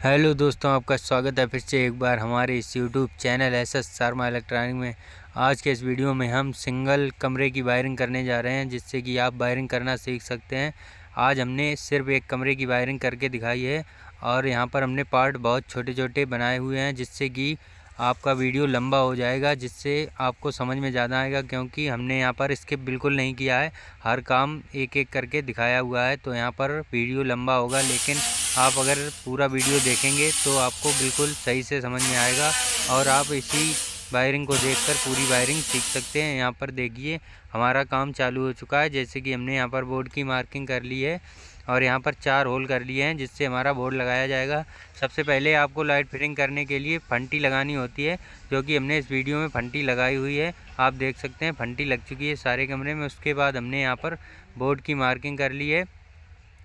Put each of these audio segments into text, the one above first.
Hello दोस्तों, आपका स्वागत है फिर से एक बार हमारे इस YouTube channel SS Sharma electronic में। आज के इस वीडियो में हम सिंगल कमरे की वायरिंग करने जा रहे हैं, जिससे कि आप वायरिंग करना सीख सकते हैं। आज हमने सिर्फ एक कमरे की वायरिंग करके दिखाई है और यहाँ पर हमने पार्ट बहुत छोटे छोटे बनाए हुए हैं, जिससे कि आपका वीडियो लंबा हो जाएगा, जिससे आपको समझ में ज़्यादा आएगा, क्योंकि हमने यहाँ पर स्किप बिल्कुल नहीं किया है। हर काम एक एक करके दिखाया हुआ है, तो यहाँ पर वीडियो लंबा होगा, लेकिन आप अगर पूरा वीडियो देखेंगे तो आपको बिल्कुल सही से समझ में आएगा और आप इसी वायरिंग को देखकर पूरी वायरिंग सीख सकते हैं। यहाँ पर देखिए हमारा काम चालू हो चुका है। जैसे कि हमने यहाँ पर बोर्ड की मार्किंग कर ली है और यहाँ पर 4 होल कर लिए हैं, जिससे हमारा बोर्ड लगाया जाएगा। सबसे पहले आपको लाइट फिटिंग करने के लिए फंटी लगानी होती है, जो कि हमने इस वीडियो में फंटी लगाई हुई है। आप देख सकते हैं फंटी लग चुकी है सारे कमरे में। उसके बाद हमने यहाँ पर बोर्ड की मार्किंग कर ली है,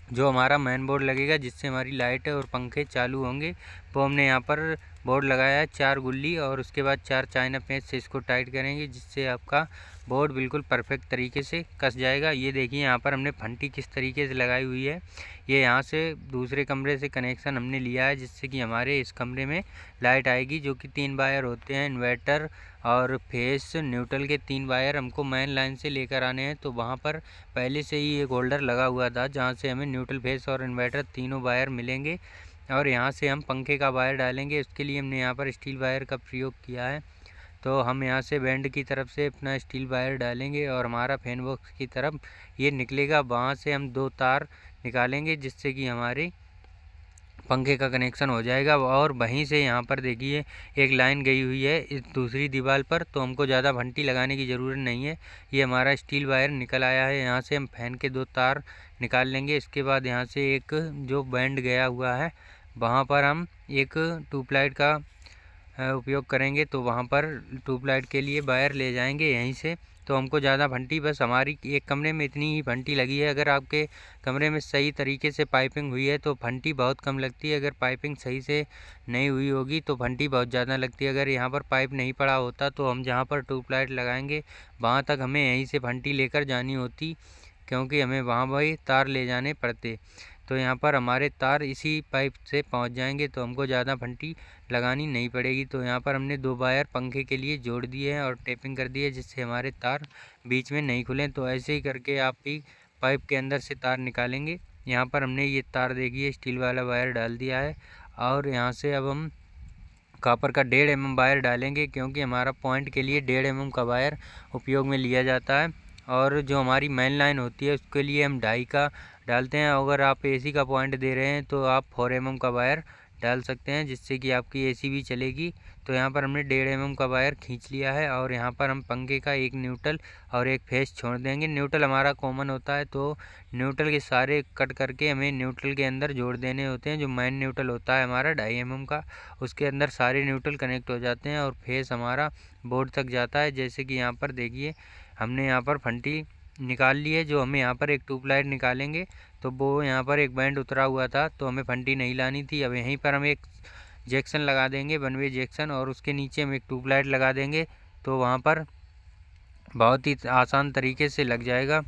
जो हमारा मेन बोर्ड लगेगा, जिससे हमारी लाइट और पंखे चालू होंगे। वो हमने यहाँ पर बोर्ड लगाया है 4 गुल्ली, और उसके बाद 4 चाइना पेंच से इसको टाइट करेंगे, जिससे आपका बोर्ड बिल्कुल परफेक्ट तरीके से कस जाएगा। ये देखिए यहाँ पर हमने फंटी किस तरीके से लगाई हुई है। ये यहाँ से दूसरे कमरे से कनेक्शन हमने लिया है, जिससे कि हमारे इस कमरे में लाइट आएगी, जो कि 3 वायर होते हैं। इन्वर्टर और फेस न्यूट्रल के 3 वायर हमको मेन लाइन से लेकर आने हैं। तो वहाँ पर पहले से ही एक होल्डर लगा हुआ था, जहाँ से हमें न्यूट्रल, फेस और इन्वर्टर तीनों वायर मिलेंगे, और यहाँ से हम पंखे का वायर डालेंगे। उसके लिए हमने यहाँ पर स्टील वायर का प्रयोग किया है। तो हम यहाँ से बैंड की तरफ से अपना स्टील वायर डालेंगे और हमारा फैन बॉक्स की तरफ ये निकलेगा। वहाँ से हम 2 तार निकालेंगे, जिससे कि हमारी पंखे का कनेक्शन हो जाएगा। और वहीं से यहाँ पर देखिए एक लाइन गई हुई है इस दूसरी दीवार पर, तो हमको ज़्यादा भंटी लगाने की ज़रूरत नहीं है। ये हमारा स्टील वायर निकल आया है। यहाँ से हम फैन के 2 तार निकाल लेंगे। इसके बाद यहाँ से एक जो बैंड गया हुआ है, वहाँ पर हम एक ट्यूबलाइट का उपयोग करेंगे। तो वहाँ पर ट्यूबलाइट के लिए वायर ले जाएंगे यहीं से। तो हमको ज़्यादा भंटी, बस हमारी एक कमरे में इतनी ही भंटी लगी है। अगर आपके कमरे में सही तरीके से पाइपिंग हुई है तो भंटी बहुत कम लगती है। अगर पाइपिंग सही से नहीं हुई होगी तो भंटी बहुत ज़्यादा लगती है। अगर यहाँ पर पाइप नहीं पड़ा होता तो हम जहाँ पर ट्यूबलाइट लगाएंगे वहाँ तक हमें यहीं से भंटी लेकर जानी होती, क्योंकि हमें वहाँ वही तार ले जाने पड़ते। तो यहाँ पर हमारे तार इसी पाइप से पहुँच जाएंगे, तो हमको ज़्यादा भंटी लगानी नहीं पड़ेगी। तो यहाँ पर हमने 2 वायर पंखे के लिए जोड़ दिए हैं और टेपिंग कर दी है, जिससे हमारे तार बीच में नहीं खुलें। तो ऐसे ही करके आप भी पाइप के अंदर से तार निकालेंगे। यहाँ पर हमने ये तार देखिए स्टील वाला वायर डाल दिया है, और यहाँ से अब हम कॉपर का 1.5 mm वायर डालेंगे, क्योंकि हमारा पॉइंट के लिए 1.5 mm का वायर उपयोग में लिया जाता है। और जो हमारी मेन लाइन होती है उसके लिए हम 2.5 का डालते हैं। अगर आप एसी का पॉइंट दे रहे हैं तो आप 4 mm का वायर डाल सकते हैं, जिससे कि आपकी एसी भी चलेगी। तो यहाँ पर हमने 1.5 mm का वायर खींच लिया है, और यहाँ पर हम पंखे का एक न्यूट्रल और एक फेस छोड़ देंगे। न्यूट्रल हमारा कॉमन होता है, तो न्यूट्रल के सारे कट करके हमें न्यूट्रल के अंदर जोड़ देने होते हैं। जो मेन न्यूट्रल होता है हमारा 2.5 mm का, उसके अंदर सारे न्यूट्रल कनेक्ट हो जाते हैं और फेस हमारा बोर्ड तक जाता है। जैसे कि यहाँ पर देखिए हमने यहाँ पर फंटी निकाल ली है। जो हमें यहाँ पर एक ट्यूबलाइट निकालेंगे, तो वो यहाँ पर एक बैंड उतरा हुआ था, तो हमें फंटी नहीं लानी थी। अब यहीं पर हम एक जैक्सन लगा देंगे, 1 वे जैक्सन, और उसके नीचे हम एक ट्यूबलाइट लगा देंगे। तो वहाँ पर बहुत ही आसान तरीके से लग जाएगा।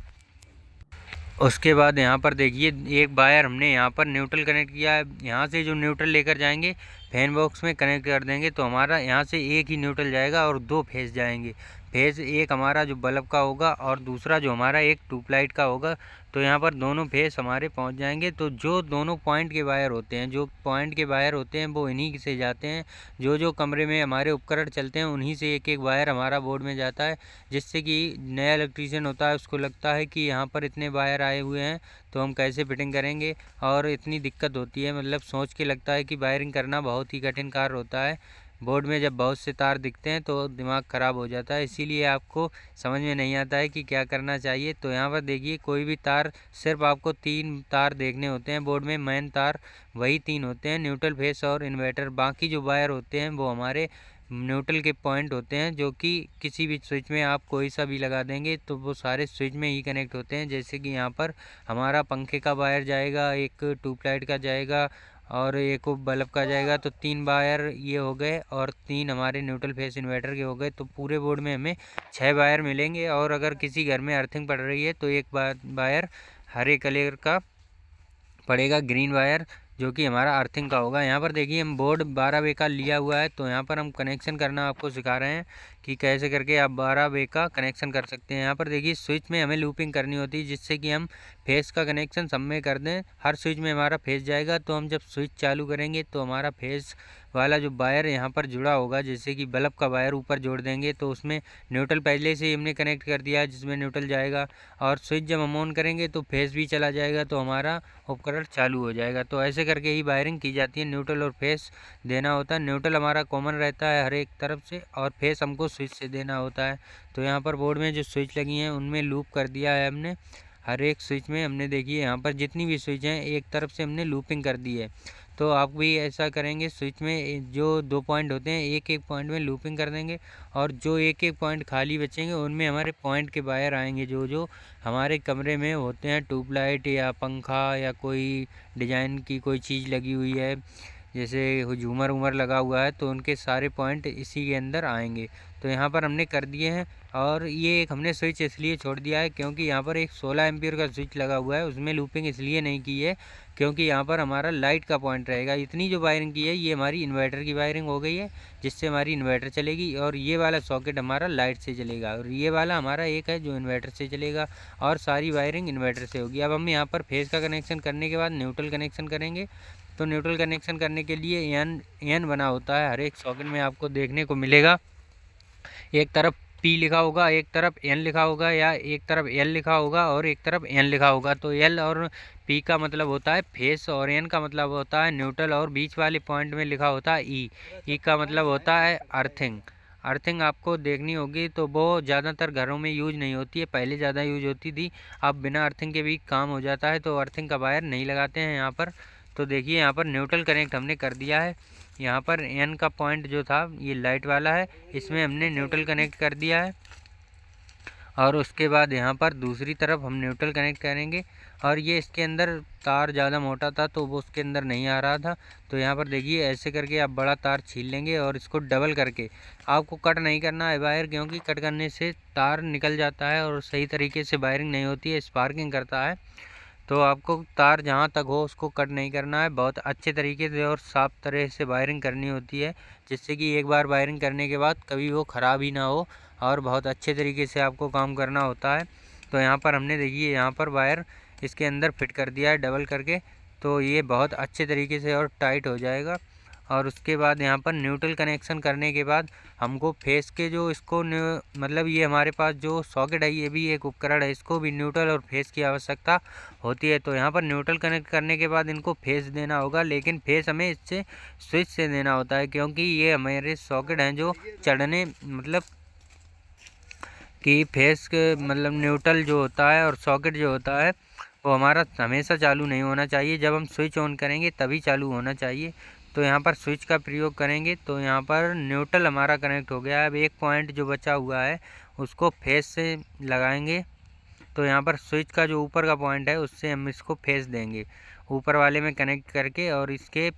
उसके बाद यहाँ पर देखिए एक वायर हमने यहाँ पर न्यूट्रल कनेक्ट किया है। यहाँ से जो न्यूट्रल लेकर जाएंगे फैन बॉक्स में कनेक्ट कर देंगे, तो हमारा यहाँ से एक ही न्यूट्रल जाएगा और 2 फेस जाएंगे। फेस एक हमारा जो बल्ब का होगा और दूसरा जो हमारा एक ट्यूबलाइट का होगा। तो यहाँ पर दोनों फेस हमारे पहुँच जाएंगे। तो जो दोनों पॉइंट के वायर होते हैं, जो पॉइंट के वायर होते हैं वो इन्हीं से जाते हैं। जो जो कमरे में हमारे उपकरण चलते हैं उन्हीं से एक एक वायर हमारा बोर्ड में जाता है, जिससे कि नया इलेक्ट्रीशियन होता है उसको लगता है कि यहाँ पर इतने वायर आए हुए हैं, तो हम कैसे फिटिंग करेंगे, और इतनी दिक्कत होती है। मतलब सोच के लगता है कि वायरिंग करना बहुत ही कठिन कार्य होता है। बोर्ड में जब बहुत से तार दिखते हैं तो दिमाग ख़राब हो जाता है, इसीलिए आपको समझ में नहीं आता है कि क्या करना चाहिए। तो यहाँ पर देखिए कोई भी तार, सिर्फ आपको 3 तार देखने होते हैं बोर्ड में। मेन तार वही 3 होते हैं, न्यूट्रल, फेस और इन्वर्टर। बाकी जो वायर होते हैं वो हमारे न्यूट्रल के पॉइंट होते हैं, जो कि किसी भी स्विच में आप कोई सा भी लगा देंगे तो वो सारे स्विच में ही कनेक्ट होते हैं। जैसे कि यहाँ पर हमारा पंखे का वायर जाएगा, एक ट्यूबलाइट का जाएगा और एक बल्ब का जाएगा। तो 3 वायर ये हो गए और 3 हमारे न्यूट्रल फेस इन्वर्टर के हो गए। तो पूरे बोर्ड में हमें 6 वायर मिलेंगे। और अगर किसी घर में अर्थिंग पड़ रही है तो एक वायर हरे कलर का पड़ेगा, ग्रीन वायर, जो कि हमारा अर्थिंग का होगा। यहाँ पर देखिए हम बोर्ड 12 वे का लिया हुआ है, तो यहाँ पर हम कनेक्शन करना आपको सिखा रहे हैं कि कैसे करके आप 12 वे का कनेक्शन कर सकते हैं। यहाँ पर देखिए स्विच में हमें लूपिंग करनी होती है, जिससे कि हम फेस का कनेक्शन सब में कर दें। हर स्विच में हमारा फेस जाएगा, तो हम जब स्विच चालू करेंगे तो हमारा फेस वाला जो वायर यहाँ पर जुड़ा होगा, जैसे कि बल्ब का वायर ऊपर जोड़ देंगे तो उसमें न्यूट्रल पहले से ही हमने कनेक्ट कर दिया है, जिसमें न्यूट्रल जाएगा, और स्विच जब हम ऑन करेंगे तो फेस भी चला जाएगा, तो हमारा उपकरण चालू हो जाएगा। तो ऐसे करके ही वायरिंग की जाती है। न्यूट्रल और फेस देना होता है। न्यूट्रल हमारा कॉमन रहता है हर एक तरफ से, और फेस हमको स्विच से देना होता है। तो यहाँ पर बोर्ड में जो स्विच लगी हैं उनमें लूप कर दिया है हमने। हर एक स्विच में हमने देखिए यहाँ पर जितनी भी स्विच हैं एक तरफ से हमने लूपिंग कर दी है। तो आप भी ऐसा करेंगे। स्विच में जो 2 पॉइंट होते हैं, एक एक पॉइंट में लूपिंग कर देंगे, और जो एक एक पॉइंट खाली बचेंगे उनमें हमारे पॉइंट के वायर आएंगे, जो जो हमारे कमरे में होते हैं। ट्यूबलाइट या पंखा या कोई डिजाइन की कोई चीज़ लगी हुई है, जैसे झूमर उमर लगा हुआ है, तो उनके सारे पॉइंट इसी के अंदर आएंगे। तो यहाँ पर हमने कर दिए हैं। और ये एक हमने स्विच इसलिए छोड़ दिया है क्योंकि यहाँ पर एक 16 एम्पियर का स्विच लगा हुआ है, उसमें लूपिंग इसलिए नहीं की है क्योंकि यहाँ पर हमारा लाइट का पॉइंट रहेगा। इतनी जो वायरिंग की है ये हमारी इन्वर्टर की वायरिंग हो गई है, जिससे हमारी इन्वर्टर चलेगी, और ये वाला सॉकेट हमारा लाइट से चलेगा, और ये वाला हमारा एक है जो इन्वर्टर से चलेगा, और सारी वायरिंग इन्वर्टर से होगी। अब हम यहाँ पर फेस का कनेक्शन करने के बाद न्यूट्रल कनेक्शन करेंगे। तो न्यूट्रल कनेक्शन करने के लिए एन बना होता है हर एक सॉकेट में, आपको देखने को मिलेगा। एक तरफ P लिखा होगा, एक तरफ N लिखा होगा, या एक तरफ L लिखा होगा और एक तरफ N लिखा होगा। तो L और P का मतलब होता है फेस, और N का मतलब होता है न्यूट्रल, और बीच वाले पॉइंट में लिखा होता है E का मतलब होता है अर्थिंग। अर्थिंग आपको देखनी होगी, तो वो ज़्यादातर घरों में यूज नहीं होती है, पहले ज़्यादा यूज होती थी। अब बिना अर्थिंग के भी काम हो जाता है, तो अर्थिंग का वायर नहीं लगाते हैं यहाँ पर। तो देखिए यहाँ पर न्यूट्रल कनेक्ट हमने कर दिया है। यहाँ पर एन का पॉइंट जो था ये लाइट वाला है, इसमें हमने न्यूट्रल कनेक्ट कर दिया है। और उसके बाद यहाँ पर दूसरी तरफ हम न्यूट्रल कनेक्ट करेंगे, और ये इसके अंदर तार ज़्यादा मोटा था तो वो उसके अंदर नहीं आ रहा था। तो यहाँ पर देखिए ऐसे करके आप बड़ा तार छील लेंगे, और इसको डबल करके, आपको कट नहीं करना है वायर, क्योंकि कट करने से तार निकल जाता है और सही तरीके से वायरिंग नहीं होती है, स्पार्किंग करता है। तो आपको तार जहाँ तक हो उसको कट नहीं करना है, बहुत अच्छे तरीके से और साफ़ तरह से वायरिंग करनी होती है, जिससे कि एक बार वायरिंग करने के बाद कभी वो ख़राब ही ना हो, और बहुत अच्छे तरीके से आपको काम करना होता है। तो यहाँ पर हमने देखिए यहाँ पर वायर इसके अंदर फिट कर दिया है डबल करके, तो ये बहुत अच्छे तरीके से और टाइट हो जाएगा। और उसके बाद यहाँ पर न्यूट्रल कनेक्शन करने के बाद हमको फेस के जो इसको मतलब ये हमारे पास जो सॉकेट है ये भी एक उपकरण है, इसको भी न्यूट्रल और फेस की आवश्यकता होती है। तो यहाँ पर न्यूट्रल कनेक्ट करने के बाद इनको फेस देना होगा, लेकिन फेस हमें इससे स्विच से देना होता है, क्योंकि ये हमारे सॉकेट हैं जो चढ़ने मतलब कि फेस के मतलब न्यूट्रल जो होता है और सॉकेट जो होता है वो हमारा हमेशा चालू नहीं होना चाहिए, जब हम स्विच ऑन करेंगे तभी चालू होना चाहिए। तो यहाँ पर स्विच का प्रयोग करेंगे, तो यहाँ पर न्यूट्रल हमारा कनेक्ट हो गया है। अब एक पॉइंट जो बचा हुआ है उसको फेस से लगाएंगे। तो यहाँ पर स्विच का जो ऊपर का पॉइंट है उससे हम इसको फेस देंगे, ऊपर वाले में कनेक्ट करके, और इसके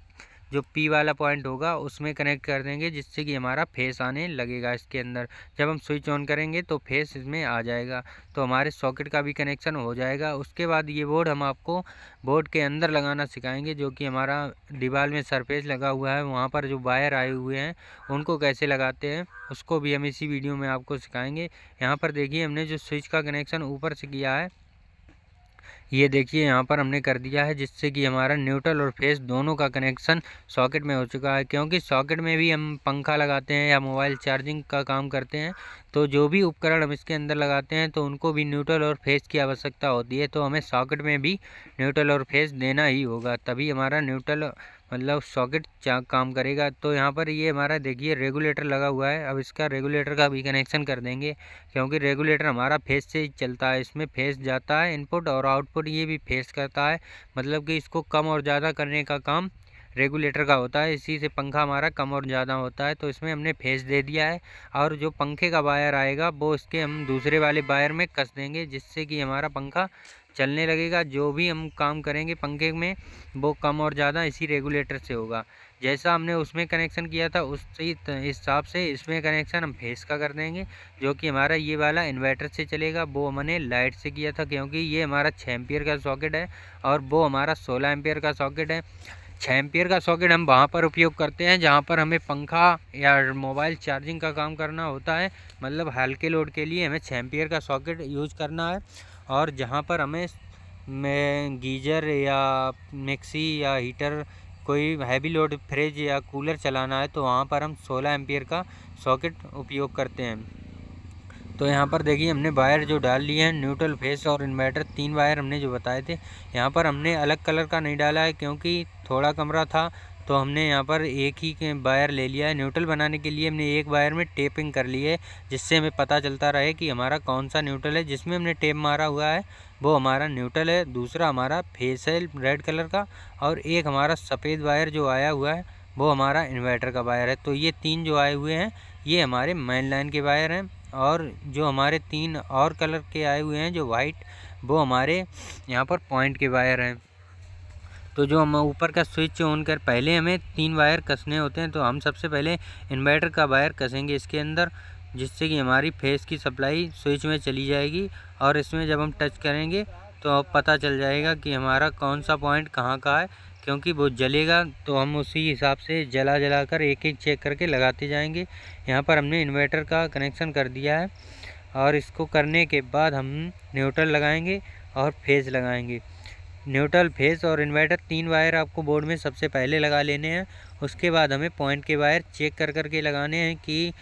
जो P वाला पॉइंट होगा उसमें कनेक्ट कर देंगे, जिससे कि हमारा फेस आने लगेगा इसके अंदर। जब हम स्विच ऑन करेंगे तो फेस इसमें आ जाएगा, तो हमारे सॉकेट का भी कनेक्शन हो जाएगा। उसके बाद ये बोर्ड हम आपको बोर्ड के अंदर लगाना सिखाएंगे, जो कि हमारा दीवार में सरफेस लगा हुआ है, वहाँ पर जो वायर आए हुए हैं उनको कैसे लगाते हैं उसको भी हम इसी वीडियो में आपको सिखाएँगे। यहाँ पर देखिए हमने जो स्विच का कनेक्शन ऊपर से किया है, ये देखिए यहाँ पर हमने कर दिया है, जिससे कि हमारा न्यूट्रल और फेस दोनों का कनेक्शन सॉकेट में हो चुका है। क्योंकि सॉकेट में भी हम पंखा लगाते हैं या मोबाइल चार्जिंग का काम करते हैं, तो जो भी उपकरण हम इसके अंदर लगाते हैं तो उनको भी न्यूट्रल और फेस की आवश्यकता होती है। तो हमें सॉकेट में भी न्यूट्रल और फेस देना ही होगा, तभी हमारा न्यूट्रल मतलब सॉकेट काम करेगा। तो यहाँ पर ये हमारा देखिए रेगुलेटर लगा हुआ है, अब इसका रेगुलेटर का भी कनेक्शन कर देंगे, क्योंकि रेगुलेटर हमारा फेस से ही चलता है, इसमें फेस जाता है इनपुट और आउटपुट ये भी फेस करता है, मतलब कि इसको कम और ज़्यादा करने का काम रेगुलेटर का होता है। इसी से पंखा हमारा कम और ज़्यादा होता है। तो इसमें हमने फेस दे दिया है, और जो पंखे का वायर आएगा वो इसके हम दूसरे वाले वायर में कस देंगे, जिससे कि हमारा पंखा चलने लगेगा। जो भी हम काम करेंगे पंखे में वो कम और ज़्यादा इसी रेगुलेटर से होगा। जैसा हमने उसमें कनेक्शन किया था उसी हिसाब से इसमें कनेक्शन हम फेस का कर देंगे, जो कि हमारा ये वाला इन्वर्टर से चलेगा। वो हमने लाइट से किया था, क्योंकि ये हमारा 6 एम्पियर का सॉकेट है और वो हमारा 16 एम्पियर का सॉकेट है। 6 एम्पियर का सॉकेट हम वहाँ पर उपयोग करते हैं जहाँ पर हमें पंखा या मोबाइल चार्जिंग का काम करना होता है, मतलब हल्के लोड के लिए हमें 6 एम्पियर का सॉकेट यूज़ करना है। और जहाँ पर हमें गीजर या मिक्सी या हीटर, कोई हैवी लोड फ्रिज या कूलर चलाना है, तो वहाँ पर हम 16 एम्पियर का सॉकेट उपयोग करते हैं। तो यहाँ पर देखिए हमने वायर जो डाल लिए हैं, न्यूट्रल, फेस और इन्वर्टर, 3 वायर हमने जो बताए थे। यहाँ पर हमने अलग कलर का नहीं डाला है क्योंकि थोड़ा कमरा था, तो हमने यहाँ पर एक ही वायर ले लिया है। न्यूट्रल बनाने के लिए हमने एक वायर में टेपिंग कर ली है, जिससे हमें पता चलता रहे कि हमारा कौन सा न्यूट्रल है। जिसमें हमने टेप मारा हुआ है वो हमारा न्यूट्रल है, दूसरा हमारा फेस है रेड कलर का, और एक हमारा सफ़ेद वायर जो आया हुआ है वो हमारा इन्वर्टर का वायर है। तो ये 3 जो आए हुए हैं ये हमारे मेन लाइन के वायर हैं, और जो हमारे 3 और कलर के आए हुए हैं जो वाइट, वो हमारे यहाँ पर पॉइंट के वायर हैं। तो जो हम ऊपर का स्विच ऑन कर, पहले हमें 3 वायर कसने होते हैं, तो हम सबसे पहले इन्वर्टर का वायर कसेंगे इसके अंदर, जिससे कि हमारी फेस की सप्लाई स्विच में चली जाएगी। और इसमें जब हम टच करेंगे तो पता चल जाएगा कि हमारा कौन सा पॉइंट कहाँ का है, क्योंकि वो जलेगा तो हम उसी हिसाब से जला कर एक एक चेक करके लगाते जाएंगे। यहाँ पर हमने इन्वर्टर का कनेक्शन कर दिया है, और इसको करने के बाद हम न्यूट्रल लगाएंगे और फेस लगाएंगे। न्यूट्रल, फेस और इन्वर्टर 3 वायर आपको बोर्ड में सबसे पहले लगा लेने हैं। उसके बाद हमें पॉइंट के वायर चेक कर के लगाने हैं कि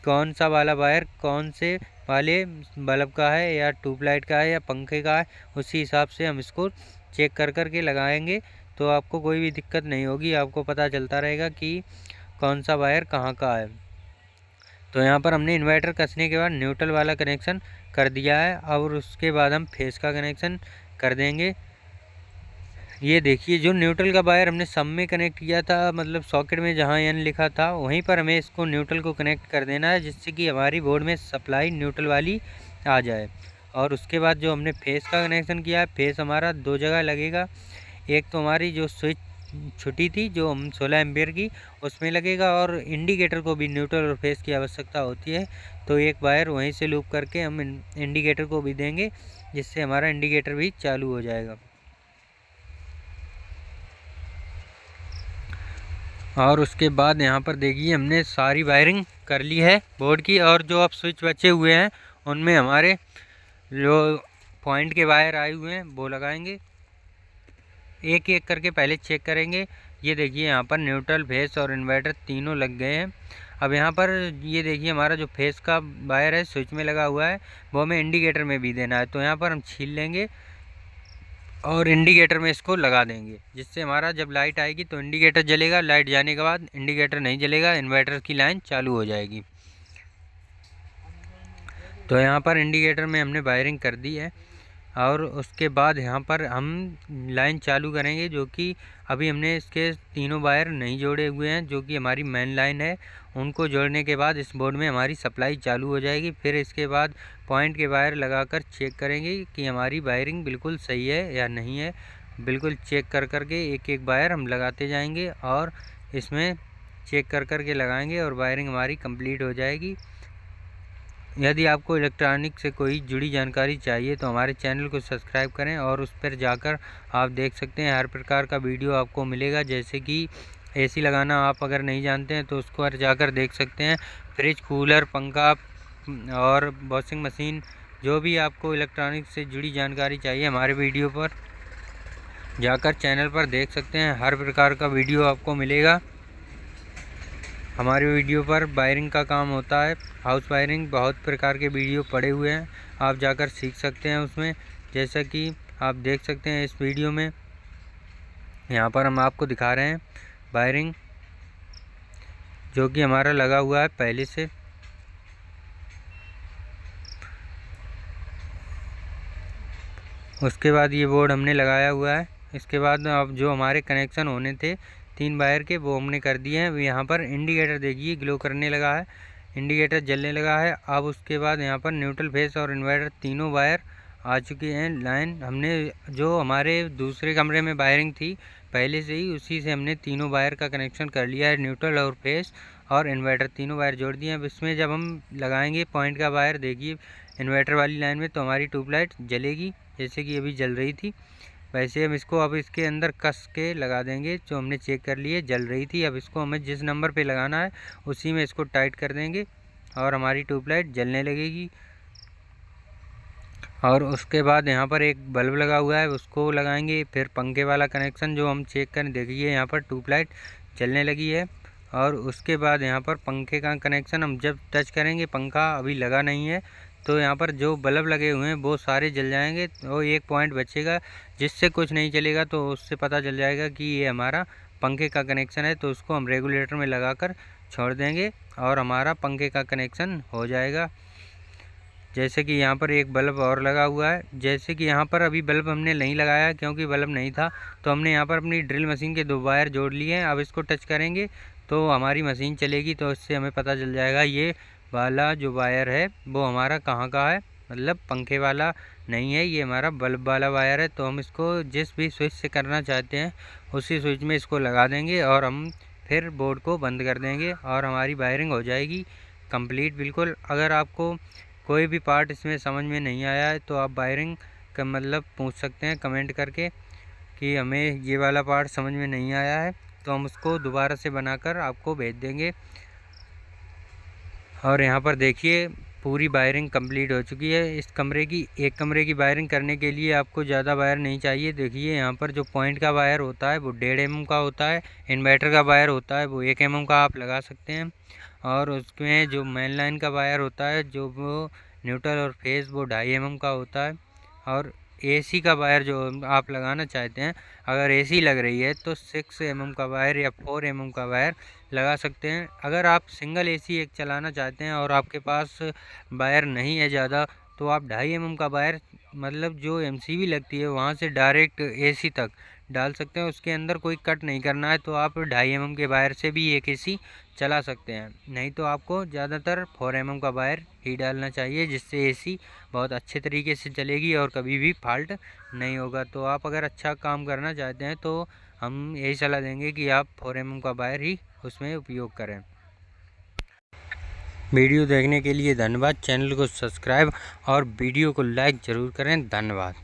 कौन सा वाला वायर कौन से वाले बल्ब का है या ट्यूबलाइट का है या पंखे का है, उसी हिसाब से हम इसको चेक कर के लगाएंगे। तो आपको कोई भी दिक्कत नहीं होगी, आपको पता चलता रहेगा कि कौन सा वायर कहाँ का है। तो यहाँ पर हमने इन्वर्टर कसने के बाद न्यूट्रल वाला कनेक्शन कर दिया है, और उसके बाद हम फेस का कनेक्शन कर देंगे। ये देखिए जो न्यूट्रल का वायर हमने सब में कनेक्ट किया था, मतलब सॉकेट में जहाँ एन लिखा था वहीं पर हमें इसको न्यूट्रल को कनेक्ट कर देना है, जिससे कि हमारी बोर्ड में सप्लाई न्यूट्रल वाली आ जाए। और उसके बाद जो हमने फेस का कनेक्शन किया है, फेस हमारा 2 जगह लगेगा। एक तो हमारी जो स्विच छुटी थी जो हम 16 एम्पियर की, उसमें लगेगा, और इंडिकेटर को भी न्यूट्रल और फेस की आवश्यकता होती है, तो एक वायर वहीं से लूप करके हम इंडिकेटर को भी देंगे, जिससे हमारा इंडिकेटर भी चालू हो जाएगा। और उसके बाद यहाँ पर देखिए हमने सारी वायरिंग कर ली है बोर्ड की, और जो अब स्विच बचे हुए हैं उनमें हमारे जो पॉइंट के वायर आए हुए हैं वो लगाएंगे। एक एक करके पहले चेक करेंगे। ये देखिए यहाँ पर न्यूट्रल, फेस और इन्वर्टर तीनों लग गए हैं। अब यहाँ पर ये देखिए हमारा जो फेस का वायर है स्विच में लगा हुआ है, वो हमें इंडिकेटर में भी देना है। तो यहाँ पर हम छील लेंगे और इंडिकेटर में इसको लगा देंगे, जिससे हमारा जब लाइट आएगी तो इंडिकेटर जलेगा, लाइट जाने के बाद इंडिकेटर नहीं जलेगा, इन्वर्टर की लाइन चालू हो जाएगी। तो यहाँ पर इंडिकेटर में हमने वायरिंग कर दी है, और उसके बाद यहाँ पर हम लाइन चालू करेंगे, जो कि अभी हमने इसके तीनों वायर नहीं जोड़े हुए हैं, जो कि हमारी मेन लाइन है। उनको जोड़ने के बाद इस बोर्ड में हमारी सप्लाई चालू हो जाएगी। फिर इसके बाद पॉइंट के वायर लगाकर चेक करेंगे कि हमारी वायरिंग बिल्कुल सही है या नहीं है। बिल्कुल चेक कर के एक एक वायर हम लगाते जाएंगे, और इसमें चेक कर के लगाएंगे, और वायरिंग हमारी कंप्लीट हो जाएगी। यदि आपको इलेक्ट्रॉनिक से कोई जुड़ी जानकारी चाहिए तो हमारे चैनल को सब्सक्राइब करें, और उस पर जाकर आप देख सकते हैं हर प्रकार का वीडियो आपको मिलेगा। जैसे कि एसी लगाना आप अगर नहीं जानते हैं तो उसको जाकर देख सकते हैं। फ्रिज, कूलर, पंखा और वॉशिंग मशीन, जो भी आपको इलेक्ट्रॉनिक से जुड़ी जानकारी चाहिए हमारे वीडियो पर जाकर चैनल पर देख सकते हैं। हर प्रकार का वीडियो आपको मिलेगा। हमारे वीडियो पर वायरिंग का काम होता है, हाउस वायरिंग, बहुत प्रकार के वीडियो पड़े हुए हैं, आप जाकर सीख सकते हैं उसमें। जैसा कि आप देख सकते हैं इस वीडियो में, यहाँ पर हम आपको दिखा रहे हैं वायरिंग जो कि हमारा लगा हुआ है पहले से। उसके बाद ये बोर्ड हमने लगाया हुआ है। इसके बाद अब जो हमारे कनेक्शन होने थे 3 वायर के, वो हमने कर दिए हैं। यहाँ पर इंडिकेटर देखिए ग्लो करने लगा है, इंडिकेटर जलने लगा है। अब उसके बाद यहाँ पर न्यूट्रल, फेस और इन्वर्टर तीनों वायर आ चुके हैं लाइन। हमने जो हमारे दूसरे कमरे में वायरिंग थी पहले से ही, उसी से हमने तीनों वायर का कनेक्शन कर लिया है। न्यूट्रल और फेस और इन्वर्टर तीनों वायर जोड़ दिए हैं। अब इसमें जब हम लगाएंगे पॉइंट का वायर, देखिए इन्वर्टर वाली लाइन में, तो हमारी ट्यूबलाइट जलेगी जैसे कि अभी जल रही थी। वैसे हम इसको अब इसके अंदर कस के लगा देंगे। जो हमने चेक कर लिए जल रही थी, अब इसको हमें जिस नंबर पे लगाना है उसी में इसको टाइट कर देंगे और हमारी ट्यूबलाइट जलने लगेगी। और उसके बाद यहाँ पर एक बल्ब लगा हुआ है, उसको लगाएंगे। फिर पंखे वाला कनेक्शन जो हम चेक करें, देखिए यहाँ पर ट्यूबलाइट जलने लगी है। और उसके बाद यहाँ पर पंखे का कनेक्शन हम जब टच करेंगे, पंखा अभी लगा नहीं है, तो यहाँ पर जो बल्ब लगे हुए हैं वो सारे जल जाएंगे। और एक पॉइंट बचेगा जिससे कुछ नहीं चलेगा, तो उससे पता चल जाएगा कि ये हमारा पंखे का कनेक्शन है। तो उसको हम रेगुलेटर में लगाकर छोड़ देंगे और हमारा पंखे का कनेक्शन हो जाएगा। जैसे कि यहाँ पर एक बल्ब और लगा हुआ है। जैसे कि यहाँ पर अभी बल्ब हमने नहीं लगाया क्योंकि बल्ब नहीं था, तो हमने यहाँ पर अपनी ड्रिल मशीन के 2 वायर जोड़ लिए हैं। अब इसको टच करेंगे तो हमारी मशीन चलेगी, तो इससे हमें पता चल जाएगा ये वाला जो वायर है वो हमारा कहाँ का है, मतलब पंखे वाला नहीं है, ये हमारा बल्ब वाला वायर है। तो हम इसको जिस भी स्विच से करना चाहते हैं उसी स्विच में इसको लगा देंगे और हम फिर बोर्ड को बंद कर देंगे और हमारी वायरिंग हो जाएगी कंप्लीट बिल्कुल। अगर आपको कोई भी पार्ट इसमें समझ में नहीं आया है तो आप वायरिंग का मतलब पूछ सकते हैं कमेंट करके कि हमें ये वाला पार्ट समझ में नहीं आया है, तो हम उसको दोबारा से बनाकर आपको भेज देंगे। और यहाँ पर देखिए पूरी वायरिंग कंप्लीट हो चुकी है। इस कमरे की, एक कमरे की वायरिंग करने के लिए आपको ज़्यादा वायर नहीं चाहिए। देखिए यहाँ पर जो पॉइंट का वायर होता है वो 1.5 mm का होता है, इन्वर्टर का वायर होता है वो 1 mm का आप लगा सकते हैं। और उसमें जो मेन लाइन का वायर होता है, जो वो न्यूट्रल और फेस, वो 2.5 mm का होता है। और एसी का वायर जो आप लगाना चाहते हैं, अगर एसी लग रही है तो 6 mm का वायर या 4 mm का वायर लगा सकते हैं। अगर आप सिंगल एसी एक चलाना चाहते हैं और आपके पास वायर नहीं है ज़्यादा, तो आप 2.5 mm का वायर, मतलब जो एमसीबी लगती है वहाँ से डायरेक्ट एसी तक डाल सकते हैं। उसके अंदर कोई कट नहीं करना है, तो आप 2.5 mm के वायर से भी एक एसी चला सकते हैं। नहीं तो आपको ज़्यादातर 4 mm का वायर ही डालना चाहिए, जिससे एसी बहुत अच्छे तरीके से चलेगी और कभी भी फॉल्ट नहीं होगा। तो आप अगर अच्छा काम करना चाहते हैं तो हम यही सलाह देंगे कि आप 4 mm का वायर ही उसमें उपयोग करें। वीडियो देखने के लिए धन्यवाद। चैनल को सब्सक्राइब और वीडियो को लाइक ज़रूर करें। धन्यवाद।